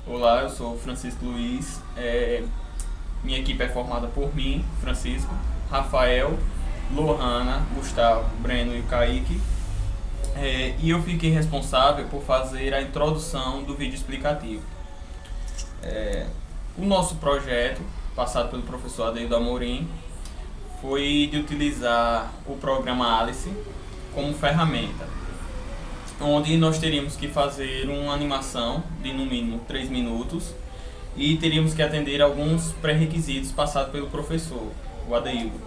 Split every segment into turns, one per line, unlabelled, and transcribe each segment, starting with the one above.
Olá, eu sou Francisco Luiz. Minha equipe é formada por mim, Francisco, Rafael, Lohana, Gustavo, Breno e Kaique. E eu fiquei responsável por fazer a introdução do vídeo explicativo. O nosso projeto, passado pelo professor Adeildo Amorim, foi de utilizar o programa Alice como ferramenta, onde nós teríamos que fazer uma animação de no mínimo 3 minutos e teríamos que atender alguns pré-requisitos passados pelo professor, o Adeildo.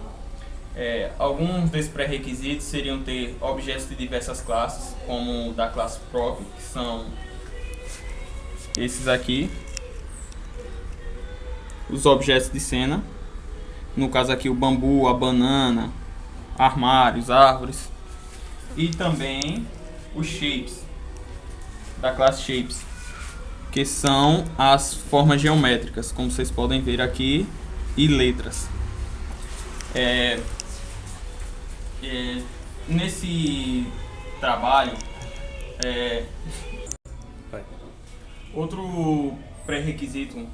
Alguns desses pré-requisitos seriam ter objetos de diversas classes, como o da classe Prop, que são esses aqui, os objetos de cena, no caso aqui o bambu, a banana, armários, árvores, e também os shapes, da classe Shapes, que são as formas geométricas, como vocês podem ver aqui, e letras. Nesse trabalho, outro pré-requisito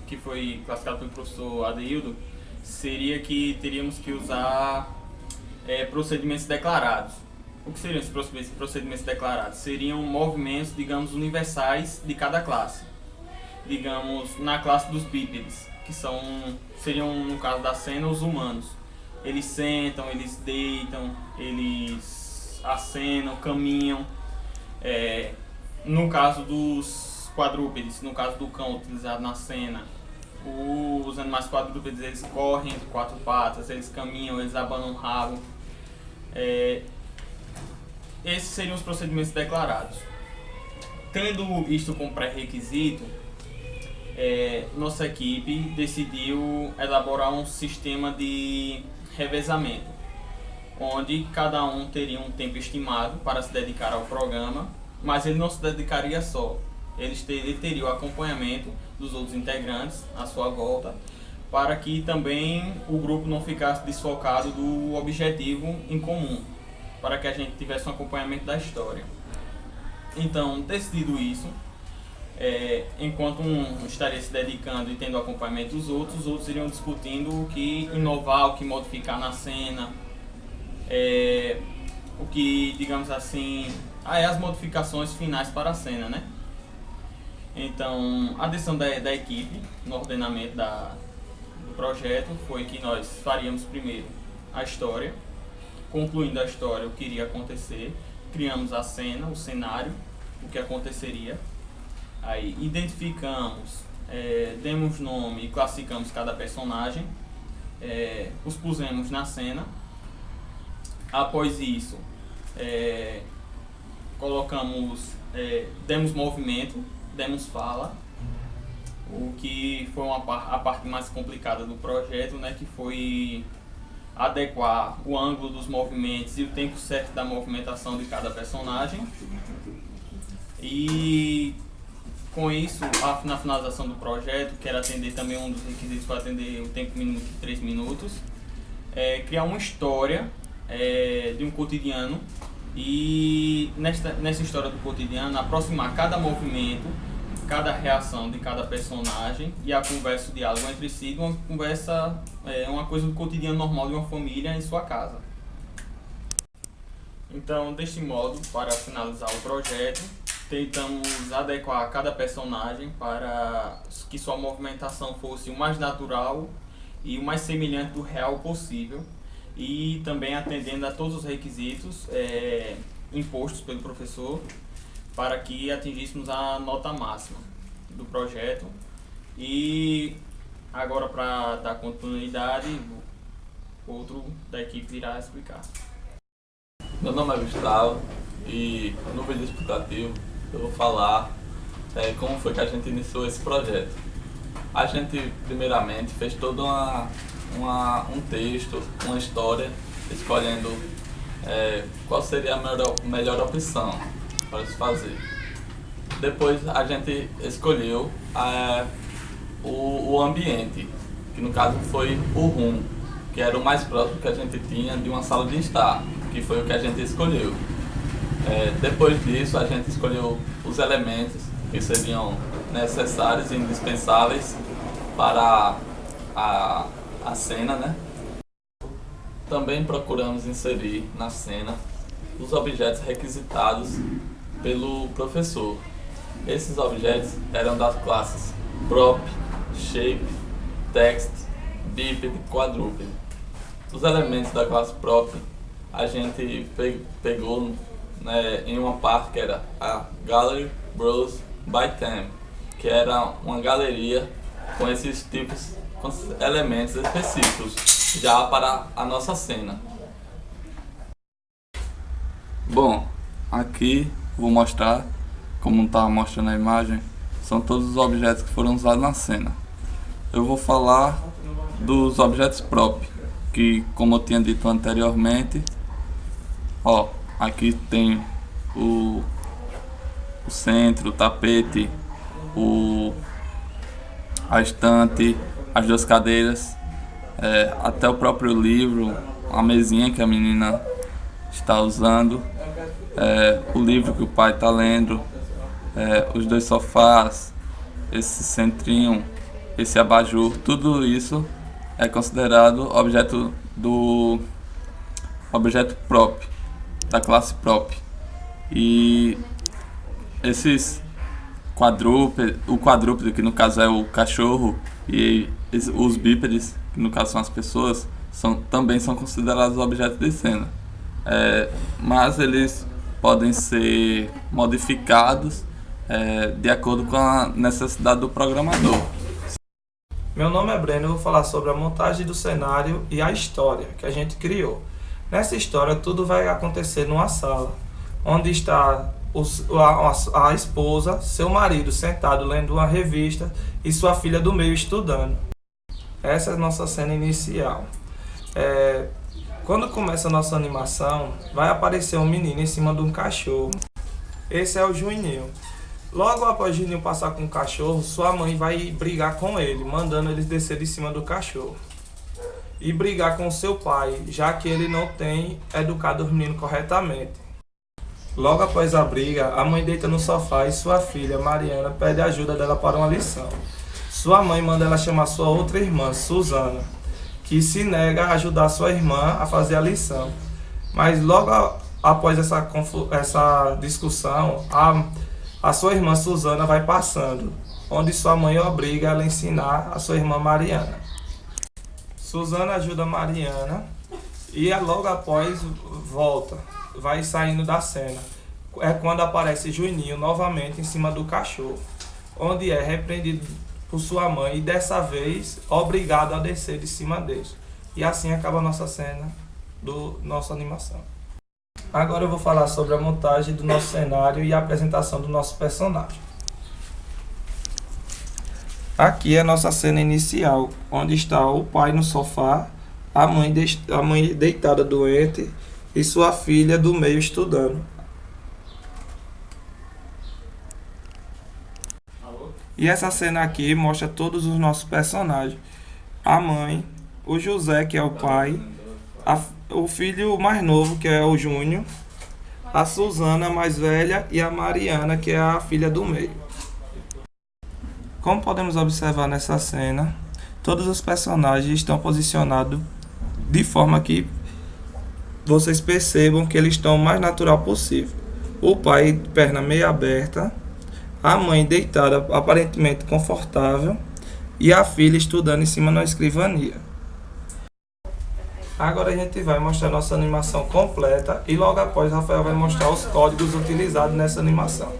que foi classificado pelo professor Adeildo seria que teríamos que usar procedimentos declarados. O que seriam esses procedimentos declarados? Seriam movimentos, digamos, universais de cada classe. Digamos, na classe dos bípedes, que seriam, no caso da cena, os humanos. Eles sentam, eles deitam, eles acenam, caminham. No caso dos quadrúpedes, no caso do cão utilizado na cena, os animais quadrúpedes, eles correm entre 4 patas, eles caminham, eles abanam o rabo. Esses seriam os procedimentos declarados. Tendo isto como pré-requisito, nossa equipe decidiu elaborar um sistema de revezamento, onde cada um teria um tempo estimado para se dedicar ao programa, mas ele não se dedicaria só. Ele teria o acompanhamento dos outros integrantes à sua volta, para que também o grupo não ficasse desfocado do objetivo em comum, para que a gente tivesse um acompanhamento da história. Então, decidido isso, enquanto um estaria se dedicando e tendo o acompanhamento dos outros, os outros iriam discutindo o que inovar, o que modificar na cena, o que, digamos assim, as modificações finais para a cena, né? Então, a decisão da equipe no ordenamento do projeto foi que nós faríamos primeiro a história. Concluindo a história, o que iria acontecer, criamos a cena, o cenário, o que aconteceria. Aí identificamos, demos nome e classificamos cada personagem, os pusemos na cena. Após isso, demos movimento, demos fala, o que foi a parte mais complicada do projeto, né, que foi adequar o ângulo dos movimentos e o tempo certo da movimentação de cada personagem. E com isso, na finalização do projeto, que era atender também, um dos requisitos para atender o tempo mínimo de 3 minutos, criar uma história de um cotidiano e nessa história do cotidiano aproximar cada movimento, cada reação de cada personagem e a conversa, o diálogo entre si, de uma conversa, uma coisa do cotidiano normal de uma família em sua casa. Então, deste modo, para finalizar o projeto, tentamos adequar cada personagem para que sua movimentação fosse o mais natural e o mais semelhante do real possível, e também atendendo a todos os requisitos impostos pelo professor, para que atingíssemos a nota máxima do projeto. E agora, para dar continuidade, outro da equipe irá explicar.
Meu nome é Gustavo e no vídeo explicativo eu vou falar como foi que a gente iniciou esse projeto. A gente primeiramente fez todo um texto, uma história, escolhendo qual seria a melhor opção para se fazer. Depois a gente escolheu o ambiente, que no caso foi o room, que era o mais próximo que a gente tinha de uma sala de estar, que foi o que a gente escolheu. Depois disso a gente escolheu os elementos que seriam necessários e indispensáveis para a cena, né? Também procuramos inserir na cena os objetos requisitados pelo professor. Esses objetos eram das classes Prop, Shape, Text, Bípede e Quadrúpede. Os elementos da classe Prop a gente pegou, né, em uma parte que era a Gallery Browse by Theme, que era uma galeria com esses tipos, com elementos específicos já para a nossa cena. Bom, aqui vou mostrar, como está mostrando a imagem, são todos os objetos que foram usados na cena. Eu vou falar dos objetos Prop, que, como eu tinha dito anteriormente, aqui tem o centro, o tapete, a estante, as duas cadeiras, até o próprio livro, a mesinha que a menina está usando, o livro que o pai está lendo, os dois sofás, esse centrinho, esse abajur, tudo isso é considerado objeto Prop, da classe Prop. E esses o quadrúpede, que no caso é o cachorro, e os bípedes, que no caso são as pessoas, também são considerados objetos de cena. Mas eles podem ser modificados de acordo com a necessidade do programador.
Meu nome é Breno, eu vou falar sobre a montagem do cenário e a história que a gente criou. Nessa história tudo vai acontecer numa sala, onde está a esposa, seu marido sentado lendo uma revista e sua filha do meio estudando. Essa é a nossa cena inicial. Quando começa a nossa animação, vai aparecer um menino em cima de um cachorro. Esse é o Juninho. Logo após o Juninho passar com o cachorro, sua mãe vai brigar com ele, mandando ele descer de cima do cachorro. E brigar com seu pai, já que ele não tem educado os meninos corretamente. Logo após a briga, a mãe deita no sofá e sua filha, Mariana, pede ajuda dela para uma lição. Sua mãe manda ela chamar sua outra irmã, Suzana, que se nega a ajudar sua irmã a fazer a lição. Mas logo após essa discussão, a sua irmã Suzana vai passando, onde sua mãe obriga ela a ensinar a sua irmã Mariana. Suzana ajuda Mariana e logo após volta, vai saindo da cena. É quando aparece Juninho novamente em cima do cachorro, onde é repreendido por sua mãe e dessa vez obrigado a descer de cima dele. E assim acaba a nossa cena nossa animação. Agora eu vou falar sobre a montagem do nosso cenário e a apresentação do nosso personagem. Aqui é a nossa cena inicial, onde está o pai no sofá, a mãe deitada doente e sua filha do meio estudando. E essa cena aqui mostra todos os nossos personagens. A mãe, o José, que é o pai, o filho mais novo, que é o Júnior, a Suzana, mais velha, e a Mariana, que é a filha do meio. Como podemos observar nessa cena, todos os personagens estão posicionados de forma que vocês percebam que eles estão o mais natural possível. O pai, perna meio aberta, a mãe deitada aparentemente confortável e a filha estudando em cima da escrivania. Agora a gente vai mostrar nossa animação completa e logo após Rafael vai mostrar os códigos utilizados nessa animação.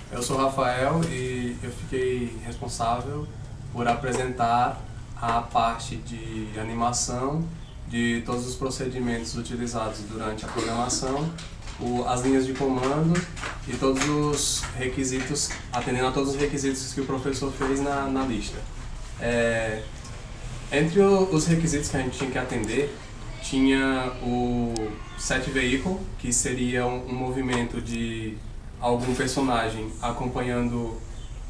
Eu sou o Rafael e eu fiquei responsável por apresentar a parte de animação de todos os procedimentos utilizados durante a programação, as linhas de comando e todos os requisitos, atendendo a todos os requisitos que o professor fez na lista. Entre os requisitos que a gente tinha que atender, tinha o set vehicle, que seria um movimento de algum personagem acompanhando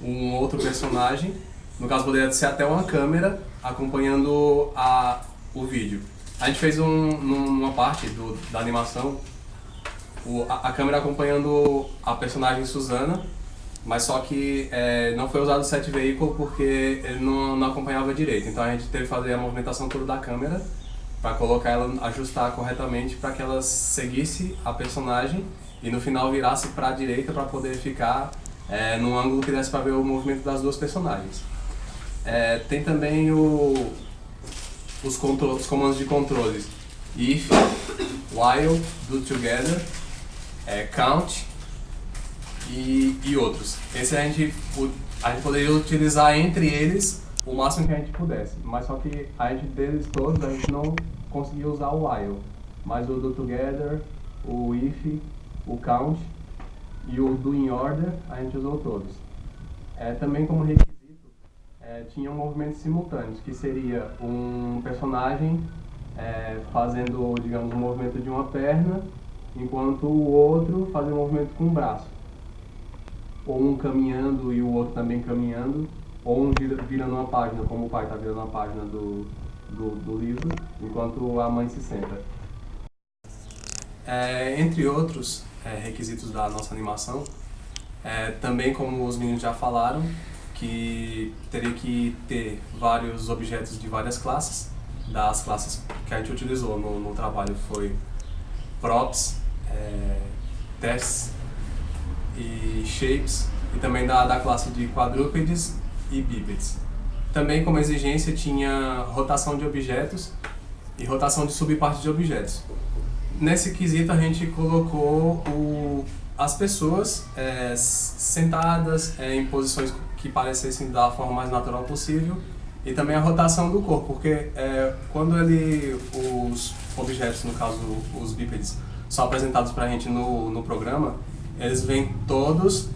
um outro personagem. No caso, poderia ser até uma câmera acompanhando o vídeo. A gente fez numa parte da animação a câmera acompanhando a personagem Susana, mas só que não foi usado o set vehicle porque ele não acompanhava direito. Então a gente teve que fazer a movimentação toda da câmera para colocar ela, ajustar corretamente para que ela seguisse a personagem e no final virasse para a direita para poder ficar num ângulo que desse para ver o movimento das duas personagens. Tem também os comandos de controles if, while, do together, count e outros. Esse a gente poderia utilizar entre eles o máximo que a gente pudesse, mas só que deles todos a gente não conseguia usar o while, mas o do together, o if, o count e o do in order a gente usou todos. Também como requisito tinham movimentos simultâneos, que seria um personagem fazendo, digamos, um movimento de uma perna, enquanto o outro fazia um movimento com o braço. Ou um caminhando e o outro também caminhando, ou um virando uma página, como o pai está virando uma página do livro, enquanto a mãe se senta. Entre outros requisitos da nossa animação, também como os meninos já falaram, que teria que ter vários objetos de várias classes. Das classes que a gente utilizou no trabalho foi props, tests e shapes, e também da classe de quadrúpedes e bípedes. Também como exigência tinha rotação de objetos e rotação de subpartes de objetos. Nesse quesito a gente colocou as pessoas sentadas em posições que parecessem da forma mais natural possível e também a rotação do corpo, porque quando os objetos, no caso os bípedes, são apresentados para a gente no programa, eles vêm todos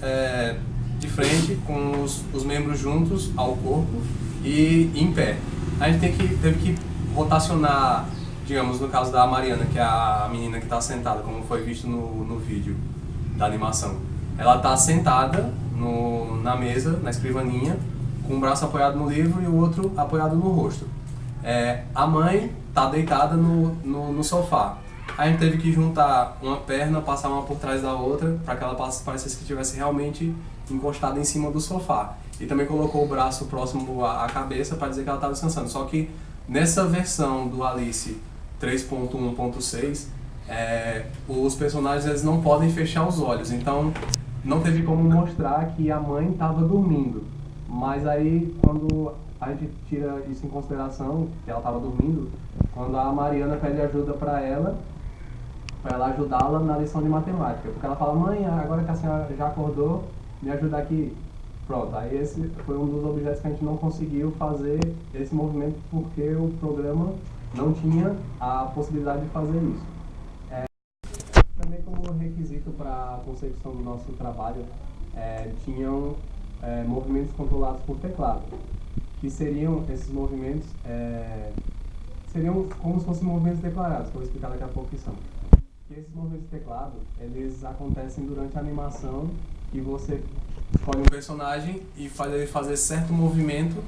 de frente com os membros juntos ao corpo e em pé. A gente teve que rotacionar, digamos, no caso da Mariana, que é a menina que está sentada, como foi visto no vídeo da animação. Ela está sentada na mesa, na escrivaninha, com o braço apoiado no livro e o outro apoiado no rosto. A mãe está deitada no sofá. A gente teve que juntar uma perna, passar uma por trás da outra, para que ela parecesse que estivesse realmente encostada em cima do sofá. E também colocou o braço próximo à cabeça para dizer que ela estava descansando. Só que nessa versão do Alice 3.1.6, os personagens eles não podem fechar os olhos. Então não teve como mostrar que a mãe estava dormindo. Mas aí, quando a gente tira isso em consideração, que ela estava dormindo, quando a Mariana pede ajuda para ela ajudá-la na lição de matemática. Porque ela fala, mãe, agora que a senhora já acordou, me ajuda aqui. Pronto, aí esse foi um dos objetos que a gente não conseguiu fazer esse movimento porque o programa não tinha a possibilidade de fazer isso. Também como requisito para a concepção do nosso trabalho, tinham movimentos controlados por teclado, que seriam esses movimentos, seriam como se fossem movimentos declarados, que eu vou explicar daqui a pouco que são. E esses movimentos de teclado, eles acontecem durante a animação, que você escolhe um personagem e faz ele fazer certo movimento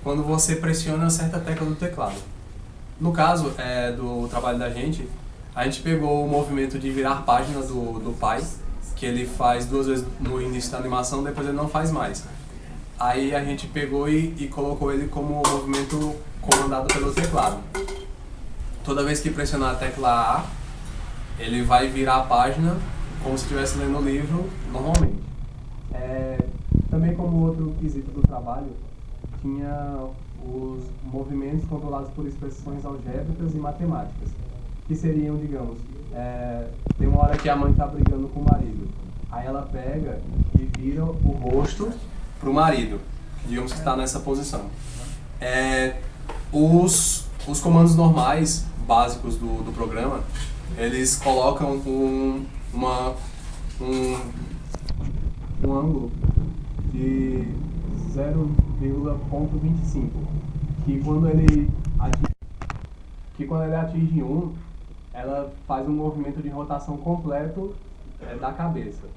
quando você pressiona certa tecla do teclado. No caso do trabalho da gente, a gente pegou o movimento de virar página do pai, que ele faz 2 vezes no início da animação, depois ele não faz mais. Aí a gente pegou e colocou ele como movimento comandado pelo teclado. Toda vez que pressionar a tecla A, ele vai virar a página como se estivesse lendo o livro normalmente. Também como outro quesito do trabalho, tinha os movimentos controlados por expressões algébricas e matemáticas, que seriam, digamos, tem uma hora que a mãe está brigando com o marido, aí ela pega e vira o rosto para o marido, digamos que está nessa posição. Os comandos normais, básicos do programa, eles colocam um ângulo de 0,25, que quando ele atinge 1, ela faz um movimento de rotação completo da cabeça.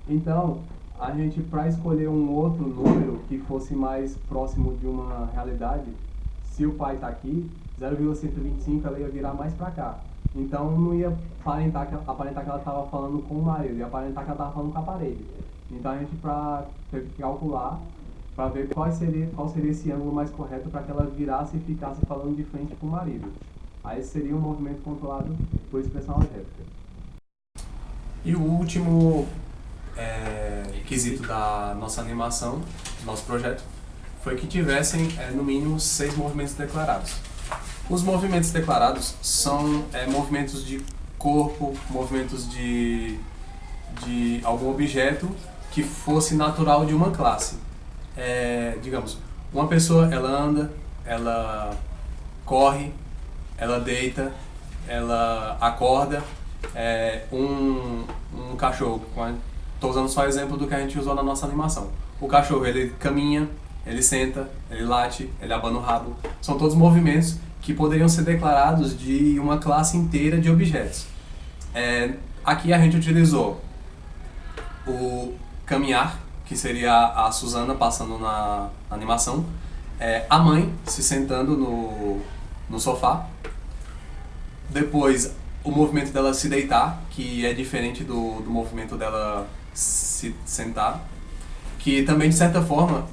Então, a gente, para escolher um outro número que fosse mais próximo de uma realidade, se o pai está aqui, 0,125 ela ia virar mais para cá. Então não ia aparentar que ela estava falando com o marido, ia aparentar que ela estava falando com a parede. Então a gente teve que calcular para ver qual seria esse ângulo mais correto para que ela virasse e ficasse falando de frente com o marido. Aí seria um movimento controlado por expressão algébrica. E o último requisito da nossa animação, do nosso projeto, foi que tivessem no mínimo 6 movimentos declarados. Os movimentos declarados são movimentos de corpo, movimentos de algum objeto que fosse natural de uma classe. Digamos, uma pessoa, ela anda, ela corre, ela deita, ela acorda. Um cachorro, estou usando só exemplo do que a gente usou na nossa animação. O cachorro, ele caminha, ele senta, ele late, ele abana o rabo. São todos movimentos que poderiam ser declarados de uma classe inteira de objetos. Aqui a gente utilizou o caminhar, que seria a Suzana passando na animação, a mãe se sentando no sofá, depois o movimento dela se deitar, que é diferente do movimento dela se sentar, que também de certa forma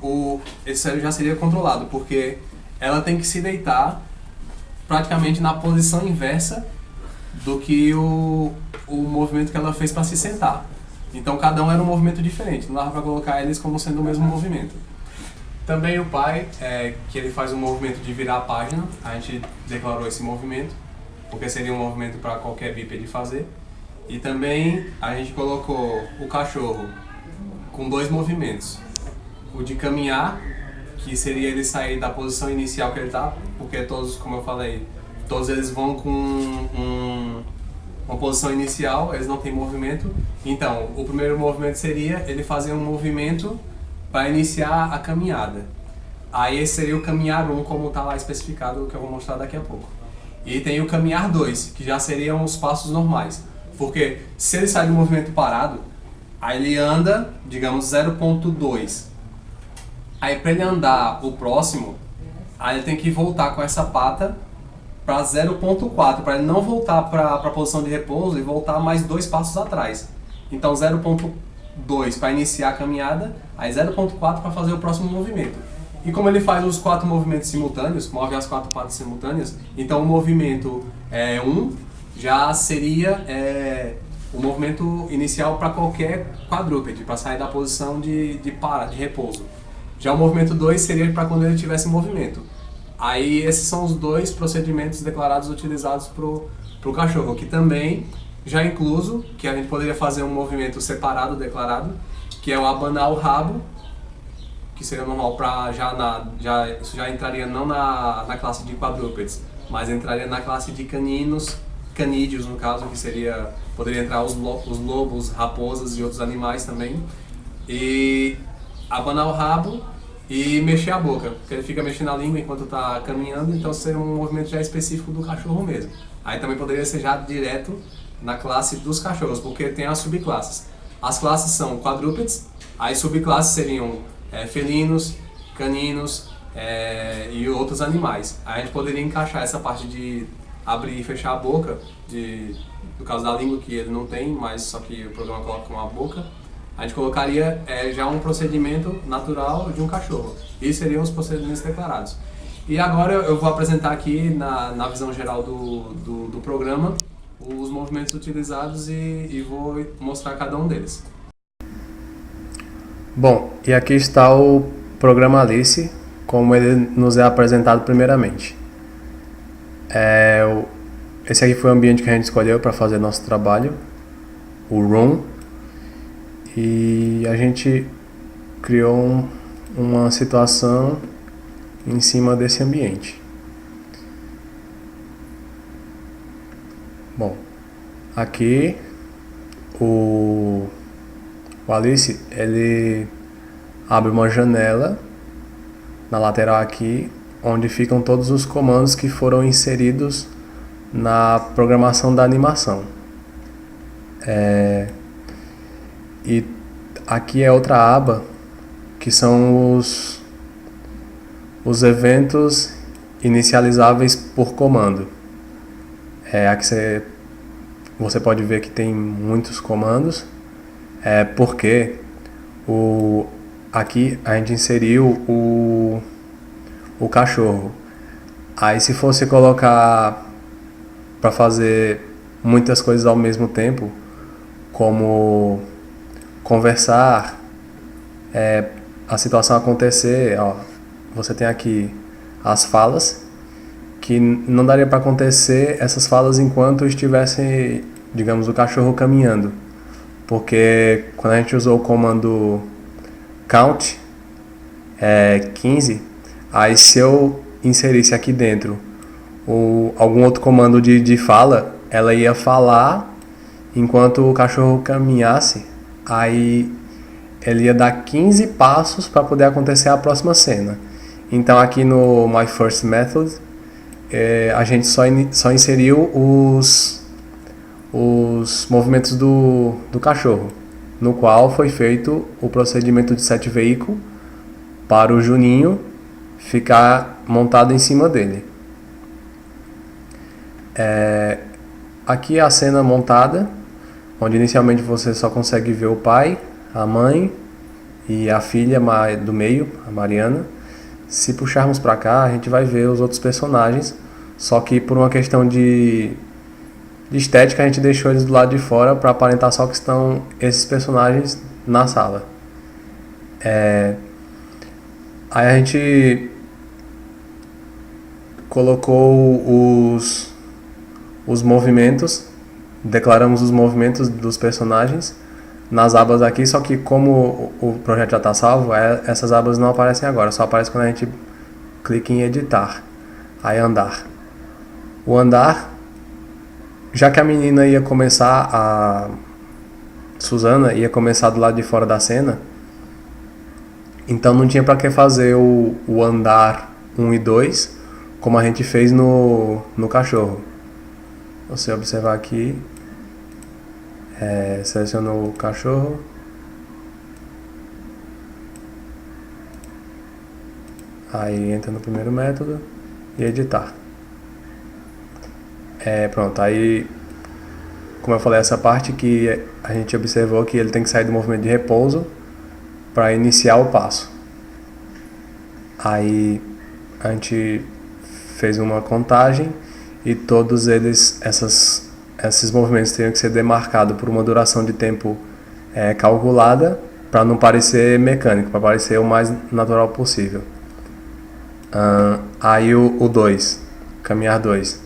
esse já seria controlado, porque ela tem que se deitar praticamente na posição inversa do que o movimento que ela fez para se sentar. Então cada um era um movimento diferente, não dava para colocar eles como sendo o mesmo movimento. Também o pai, que ele faz um movimento de virar a página, a gente declarou esse movimento, porque seria um movimento para qualquer bípede fazer. E também a gente colocou o cachorro com 2 movimentos. O de caminhar, que seria ele sair da posição inicial que ele está, porque todos, como eu falei, todos eles vão com uma posição inicial, eles não têm movimento. Então, o primeiro movimento seria ele fazer um movimento para iniciar a caminhada. Aí esse seria o caminhar 1, como está lá especificado, que eu vou mostrar daqui a pouco. E tem o caminhar 2, que já seriam os passos normais. Porque se ele sai do movimento parado, aí ele anda, digamos, 0,2. Aí para ele andar o próximo, aí ele tem que voltar com essa pata para 0,4, para ele não voltar para a posição de repouso e voltar mais 2 passos atrás. Então 0,2 para iniciar a caminhada, aí 0,4 para fazer o próximo movimento. E como ele faz os 4 movimentos simultâneos, move as 4 patas simultâneas, então o movimento 1 já seria o movimento inicial para qualquer quadrúpede, para sair da posição de repouso. Já o movimento 2 seria para quando ele tivesse movimento. Aí esses são os 2 procedimentos declarados utilizados para o cachorro, que também já incluso, que a gente poderia fazer um movimento separado declarado, que é o abanar o rabo, que seria normal para isso já entraria não na classe de quadrúpedes, mas entraria na classe de caninos, canídeos no caso, que poderia entrar os lobos, raposas e outros animais também. E abanar o rabo e mexer a boca, porque ele fica mexendo a língua enquanto está caminhando, então seria um movimento já específico do cachorro mesmo. Aí também poderia ser já direto na classe dos cachorros, porque tem as subclasses. As classes são quadrúpedes, as subclasses seriam felinos, caninos e outros animais. Aí a gente poderia encaixar essa parte de abrir e fechar a boca, no caso da língua, que ele não tem, mas só que o programa coloca com a boca. A gente colocaria já um procedimento natural de um cachorro. Esses seriam os procedimentos declarados. E agora eu vou apresentar aqui, na visão geral do programa, os movimentos utilizados e vou mostrar cada um deles. Bom, e aqui está o programa Alice, como ele nos é apresentado primeiramente. Esse aqui foi o ambiente que a gente escolheu para fazer nosso trabalho, o room. E a gente criou uma situação em cima desse ambiente. Bom, aqui o Alice, ele abre uma janela na lateral aqui, onde ficam todos os comandos que foram inseridos na programação da animação. E aqui é outra aba, que são os eventos inicializáveis por comando. Aqui você pode ver que tem muitos comandos, porque aqui a gente inseriu o cachorro. Aí se fosse colocar para fazer muitas coisas ao mesmo tempo, como conversar, a situação acontecer, você tem aqui as falas, que não daria para acontecer essas falas enquanto estivesse, digamos, o cachorro caminhando, porque quando a gente usou o comando count 15, aí se eu inserisse aqui dentro algum outro comando de fala, ela ia falar enquanto o cachorro caminhasse, aí ele ia dar 15 passos para poder acontecer a próxima cena. Então aqui no My First Method, a gente só inseriu os movimentos do cachorro, no qual foi feito o procedimento de set vehicle para o Juninho ficar montado em cima dele. Aqui é a cena montada, onde inicialmente você só consegue ver o pai, a mãe e a filha do meio, a Mariana. Se puxarmos para cá, a gente vai ver os outros personagens, só que por uma questão de estética a gente deixou eles do lado de fora para aparentar só que estão esses personagens na sala. Aí a gente colocou os movimentos, declaramos os movimentos dos personagens nas abas aqui, só que como o projeto já está salvo, essas abas não aparecem agora, só aparece quando a gente clica em editar, aí andar. O andar, já que a menina ia começar, Susana ia começar do lado de fora da cena, então não tinha para que fazer o andar 1 e 2, como a gente fez no cachorro. Você observar aqui, selecionou o cachorro, aí entra no primeiro método e editar. Pronto, aí como eu falei, essa parte que a gente observou que ele tem que sair do movimento de repouso para iniciar o passo. Aí a gente fez uma contagem e todos eles, esses movimentos teriam que ser demarcados por uma duração de tempo calculada, para não parecer mecânico, para parecer o mais natural possível. Aí o 2, caminhar 2,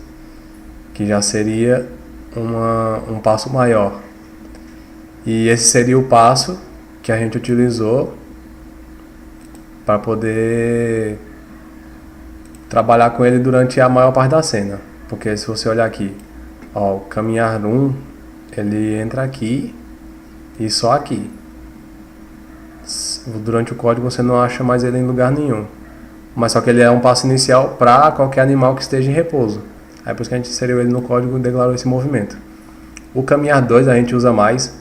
que já seria um passo maior. E esse seria o passo que a gente utilizou para poder trabalhar com ele durante a maior parte da cena. Porque se você olhar aqui, o caminhar 1, ele entra aqui e só aqui. Durante o código você não acha mais ele em lugar nenhum. Mas só que ele é um passo inicial para qualquer animal que esteja em repouso. Aí por isso que a gente inseriu ele no código e declarou esse movimento. O caminhar 2 a gente usa mais,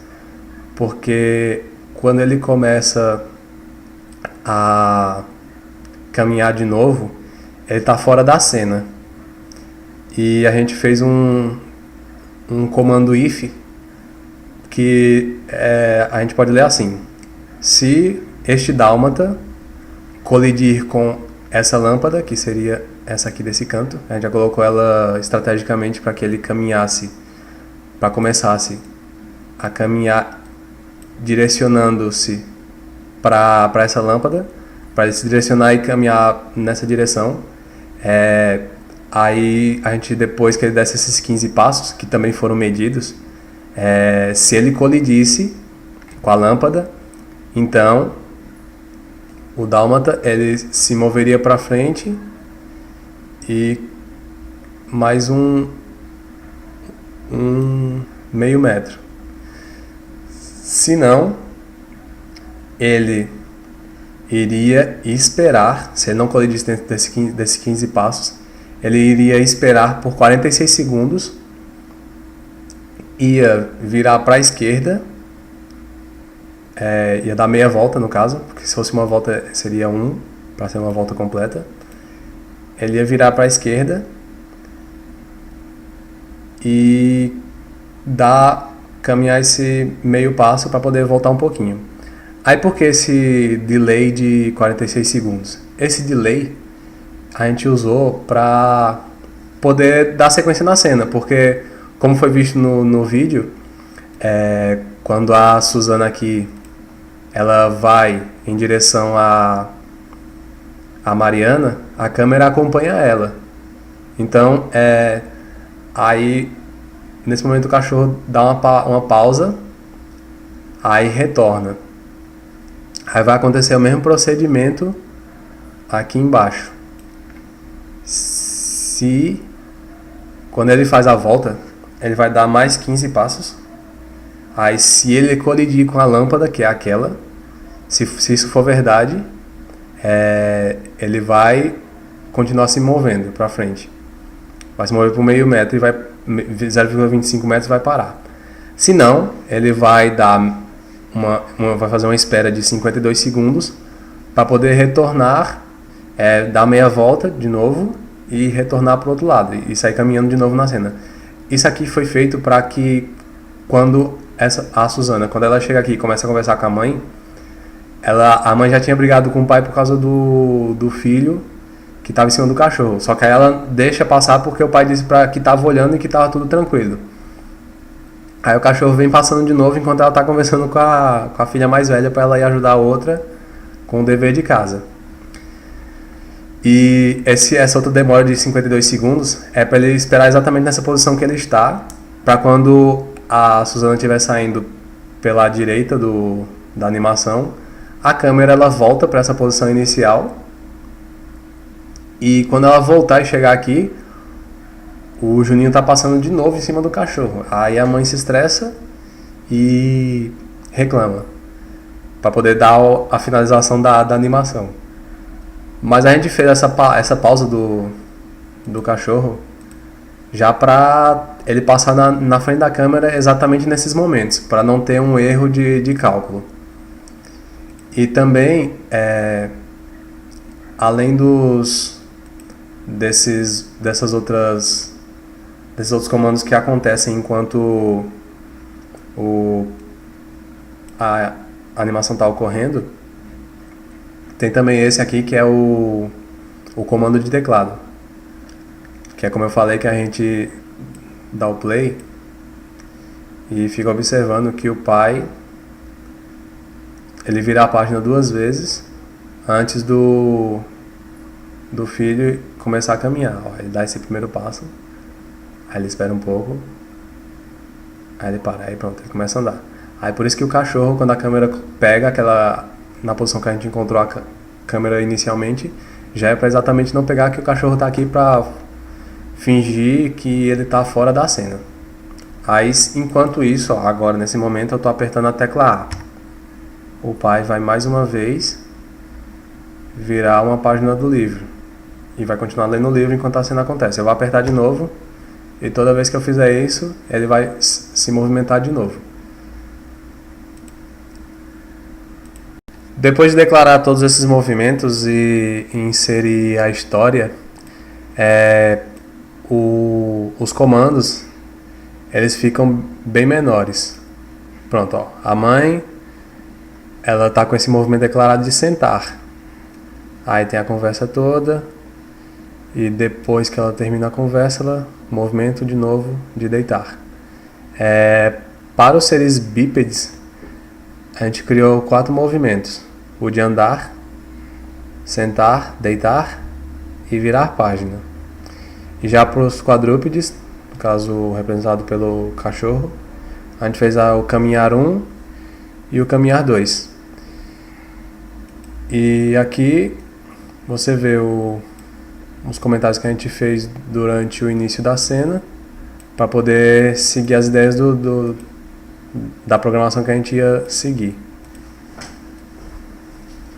porque quando ele começa a caminhar de novo, ele está fora da cena. E a gente fez um comando if, que a gente pode ler assim: se este dálmata colidir com essa lâmpada, que seria essa aqui desse canto, a gente já colocou ela estrategicamente para que ele começasse a caminhar direcionando-se para essa lâmpada, para ele se direcionar e caminhar nessa direção. Aí a gente, depois que ele desse esses 15 passos, que também foram medidos, se ele colidisse com a lâmpada, então o dálmata ele se moveria para frente e mais um meio metro. Se não, ele iria esperar, se ele não colidisse dentro desses 15 passos, ele iria esperar por 46 segundos, ia virar para a esquerda, ia dar meia volta no caso, porque se fosse uma volta seria para ser uma volta completa. Ele ia virar para a esquerda e caminhar esse meio passo para poder voltar um pouquinho. Aí por que esse delay de 46 segundos? Esse delay a gente usou para poder dar sequência na cena, porque como foi visto no vídeo, quando a Suzana aqui ela vai em direção a Mariana, a câmera acompanha ela. Então, aí nesse momento o cachorro dá uma pausa, aí retorna. Aí vai acontecer o mesmo procedimento aqui embaixo. Quando ele faz a volta, ele vai dar mais 15 passos. Aí se ele colidir com a lâmpada, que é aquela, se isso for verdade, ele vai continuar se movendo para frente. Vai se mover por meio metro e 0,25 metros vai parar. Se não, ele vai dar vai fazer uma espera de 52 segundos para poder retornar, dar meia volta de novo e retornar para o outro lado e sair caminhando de novo na cena. Isso aqui foi feito para que quando a Suzana, quando ela chega aqui e começa a conversar com a mãe, a mãe já tinha brigado com o pai por causa do filho que estava em cima do cachorro. Só que aí ela deixa passar porque o pai disse que estava olhando e que estava tudo tranquilo. Aí o cachorro vem passando de novo enquanto ela está conversando com a filha mais velha para ela ir ajudar a outra com o dever de casa. E essa outra demora de 52 segundos é para ele esperar exatamente nessa posição que ele está, para quando a Suzana estiver saindo pela direita da animação, a câmera ela volta para essa posição inicial. E quando ela voltar e chegar aqui, o Juninho tá passando de novo em cima do cachorro. Aí a mãe se estressa e reclama, para poder dar a finalização da animação. Mas a gente fez essa pausa do cachorro já para ele passar na frente da câmera exatamente nesses momentos, para não ter um erro de cálculo. E também, além desses outros comandos que acontecem enquanto a animação está ocorrendo, tem também esse aqui que é o comando de teclado, que é como eu falei, que a gente dá o play e fica observando que o pai ele vira a página 2 vezes antes do filho começar a caminhar. Ele dá esse primeiro passo, aí ele espera um pouco, aí ele para, aí pronto, ele começa a andar. Aí por isso que o cachorro, quando a câmera pega na posição que a gente encontrou a câmera inicialmente, já é para exatamente não pegar que o cachorro está aqui para fingir que ele está fora da cena. Aí enquanto isso, agora nesse momento eu estou apertando a tecla A. O pai vai mais uma vez virar uma página do livro e vai continuar lendo o livro enquanto a cena acontece. Eu vou apertar de novo e toda vez que eu fizer isso, ele vai se movimentar de novo. Depois de declarar todos esses movimentos e inserir a história, os comandos eles ficam bem menores. Pronto, ó. A mãe ela tá com esse movimento declarado de sentar. Aí tem a conversa toda e depois que ela termina a conversa, ela movimento de novo de deitar. Para os seres bípedes, a gente criou 4 movimentos: o de andar, sentar, deitar e virar página. E já para os quadrúpedes, no caso representado pelo cachorro, a gente fez o caminhar 1 e o caminhar 2. E aqui você vê os comentários que a gente fez durante o início da cena para poder seguir as ideias da programação que a gente ia seguir.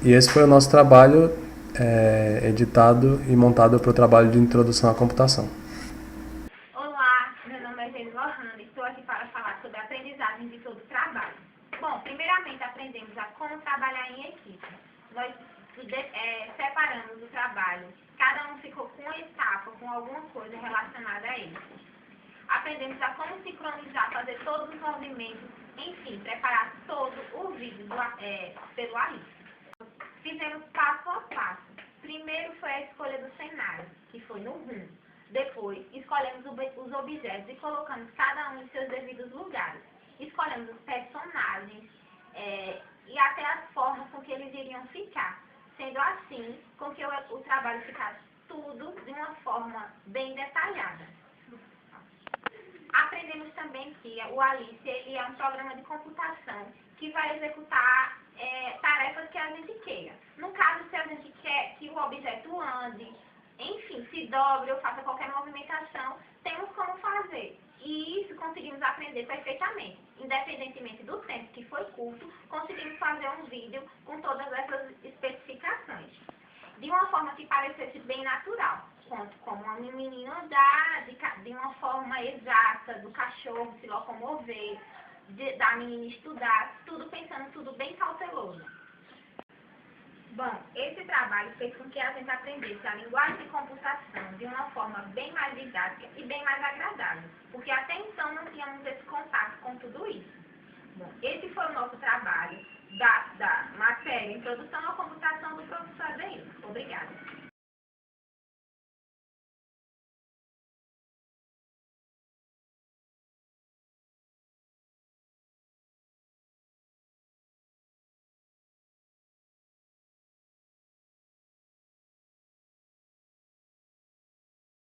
E esse foi o nosso trabalho editado e montado para o trabalho de introdução à computação.
Olá, meu nome é Geis Lohane, estou aqui para falar sobre a aprendizagem de todo o trabalho. Bom, primeiramente aprendemos a como trabalhar em equipe. Nós separamos o trabalho, cada um ficou com uma etapa, com alguma coisa relacionada a ele. Aprendemos a como sincronizar, fazer todos os movimentos, enfim, preparar todo o vídeo pelo Alice. Fizemos passo a passo. Primeiro foi a escolha do cenário, que foi no RUM. Depois, escolhemos os objetos e colocamos cada um em seus devidos lugares. Escolhemos os personagens e até as formas com que eles iriam ficar, sendo assim com que o trabalho ficasse tudo de uma forma bem detalhada. Aprendemos também que o Alice ele é um programa de computação que vai executar tarefas que a gente queira. No caso, se a gente quer que o objeto ande, enfim, se dobre ou faça qualquer movimentação, temos como fazer. E isso conseguimos aprender perfeitamente. Independentemente do tempo que foi curto, conseguimos fazer um vídeo com todas essas especificações. De uma forma que parecesse bem natural, como uma menina andar de uma forma exata, do cachorro se locomover, da menina estudar, tudo pensando, tudo bem cauteloso. Bom, esse trabalho fez com que a gente aprendesse a linguagem de computação de uma forma bem mais didática e bem mais agradável, porque até então não tínhamos esse contato com tudo isso. Bom, esse foi o nosso trabalho da matéria Introdução à Computação do professor Adeildo. Obrigada.